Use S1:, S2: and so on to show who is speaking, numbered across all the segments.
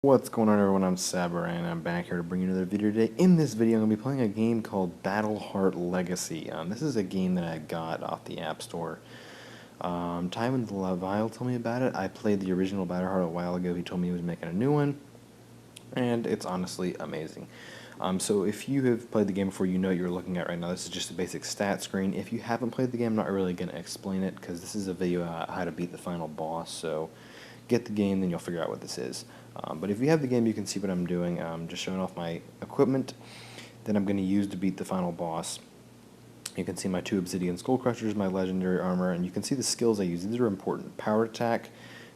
S1: What's going on, everyone? I'm Saber and I'm back here to bring you another video today. In this video I'm going to be playing a game called BattleHeart Legacy. This is a game that I got off the App Store. Time and Levi told me about it. I played the original BattleHeart a while ago. He told me he was making a new one, and it's honestly amazing. So if you have played the game before, you know what you're looking at right now. This is just a basic stat screen. If you haven't played the game, I'm not really going to explain it because this is a video on how to beat the final boss. So get the game, then you'll figure out what this is. But if you have the game, you can see what I'm doing. Just showing off my equipment that I'm going to use to beat the final boss. You can see my 2 Obsidian Skull Crushers, my legendary armor, and you can see the skills I use. These are important. Power attack,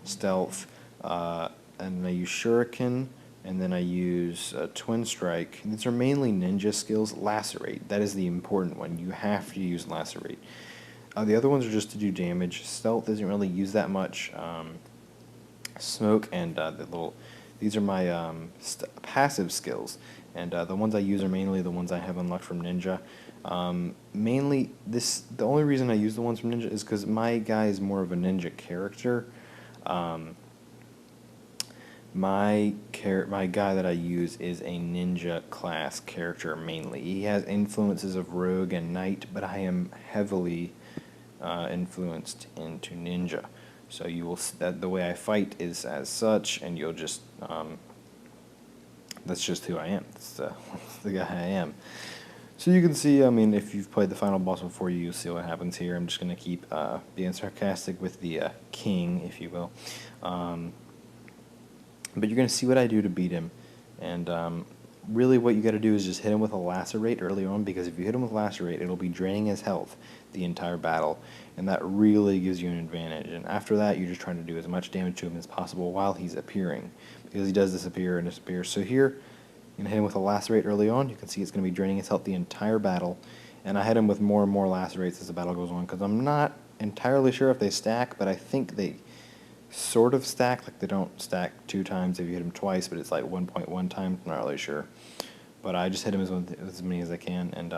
S1: stealth, and I use shuriken, and then I use twin strike. These are mainly ninja skills. Lacerate, that is the important one. You have to use lacerate. The other ones are just to do damage. Stealth doesn't really use that much. Smoke and these are my passive skills, and the ones I use are mainly the ones I have unlocked from Ninja. The only reason I use the ones from Ninja is because my guy is more of a ninja character. My guy that I use is a ninja class character mainly. He has influences of rogue and knight, but I am heavily influenced into ninja. So you will see that the way I fight is as such, and you'll just that's just who I am. That's the guy I am. So you can see, I mean, if you've played the final boss before, you'll see what happens here. I'm just going to keep being sarcastic with the king, if you will. But you're going to see what I do to beat him. And really what you got to do is just hit him with a lacerate early on, because if you hit him with lacerate, it'll be draining his health the entire battle, and that really gives you an advantage. And after that, you're just trying to do as much damage to him as possible while he's appearing, because he does disappear and disappear. So here, you can hit him with a lacerate early on. You can see it's going to be draining his health the entire battle, and I hit him with more and more lacerates as the battle goes on, because I'm not entirely sure if they stack, but I think they sort of stack. Like, they don't stack 2 times if you hit him twice, but it's like 1.1 times. I'm not really sure, but I just hit him as many as I can. And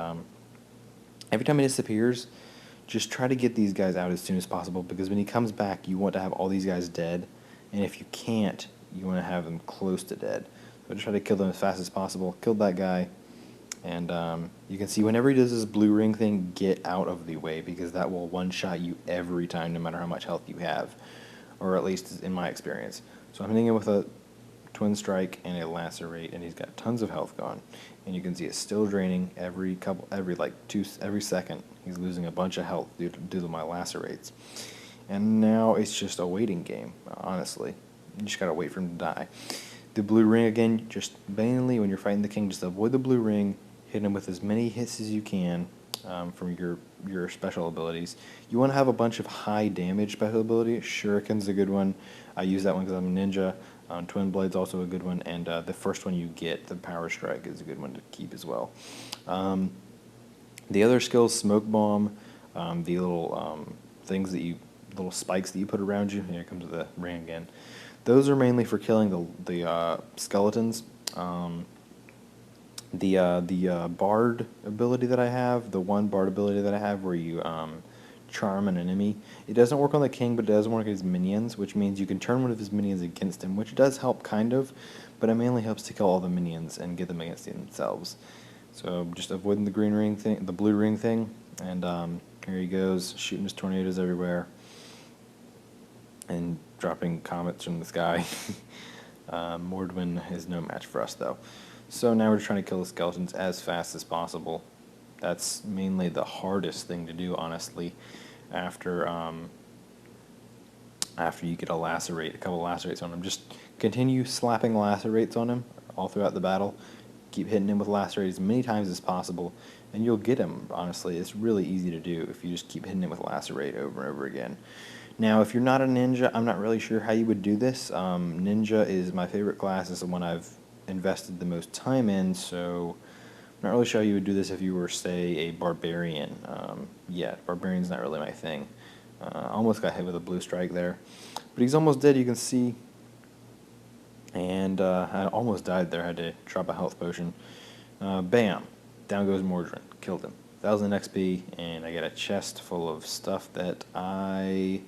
S1: every time he disappears, just try to get these guys out as soon as possible, because when he comes back, you want to have all these guys dead, and if you can't, you want to have them close to dead. So just try to kill them as fast as possible. Killed that guy, and you can see whenever he does this blue ring thing, get out of the way, because that will one-shot you every time, no matter how much health you have, or at least in my experience. So I'm hitting him with a twin strike and a lacerate, and he's got tons of health gone, and you can see it's still draining every second. He's losing a bunch of health due to my lacerates, and now it's just a waiting game. Honestly, you just gotta wait for him to die. The blue ring again, just mainly when you're fighting the king, just avoid the blue ring. Hit him with as many hits as you can from your special abilities. You want to have a bunch of high damage special abilities. Shuriken's a good one. I use that one because I'm a ninja. Twin Blade's also a good one, and the first one you get, the Power Strike, is a good one to keep as well. The other skills, Smoke Bomb, the little little spikes that you put around you. Here comes the ring again. Those are mainly for killing the skeletons. The Bard ability that I have, the one Bard ability that I have where you charm an enemy, it doesn't work on the king, but it does work on his minions, which means you can turn one of his minions against him, which does help kind of, but it mainly helps to kill all the minions and get them against themselves. So just avoiding the green ring thing, the blue ring thing, and here he goes, shooting his tornadoes everywhere and dropping comets from the sky. Mordwin is no match for us, though. So now we're trying to kill the skeletons as fast as possible. That's mainly the hardest thing to do, honestly, after you get a couple lacerates on him. Just continue slapping lacerates on him all throughout the battle. Keep hitting him with lacerates as many times as possible, and you'll get him, honestly. It's really easy to do if you just keep hitting him with lacerate over and over again. Now, if you're not a ninja, I'm not really sure how you would do this. Ninja is my favorite class. It's the one I've invested the most time in, so I'm not really sure how you would do this if you were, say, a barbarian. Barbarian's not really my thing. Almost got hit with a blue strike there, but he's almost dead, you can see. And I almost died there. I had to drop a health potion. Bam! Down goes Mordrin. Killed him. 1,000 XP, and I get a chest full of stuff that I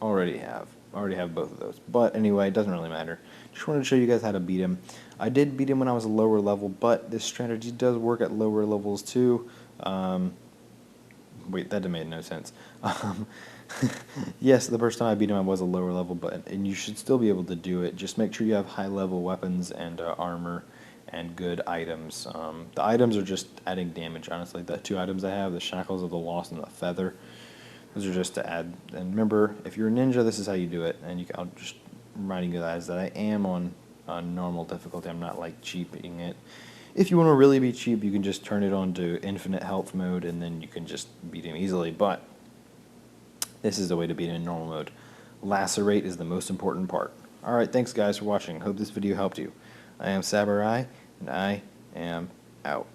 S1: already have. already have both of those. But anyway, it doesn't really matter. Just wanted to show you guys how to beat him. I did beat him when I was a lower level, but this strategy does work at lower levels too. Wait, that made no sense. Yes, the first time I beat him I was a lower level, and you should still be able to do it. Just make sure you have high level weapons and armor and good items. The items are just adding damage, honestly. The 2 items I have, the Shackles of the Lost and the Feather, those are just to add. And remember, if you're a ninja, this is how you do it. And I'll just reminding you guys that I am on normal difficulty. I'm not like cheaping it. If you want to really be cheap, you can just turn it on to infinite health mode, and then you can just beat him easily. But this is the way to beat him in normal mode. Lacerate is the most important part. Alright, thanks guys for watching. Hope this video helped you. I am Saburai, and I am out.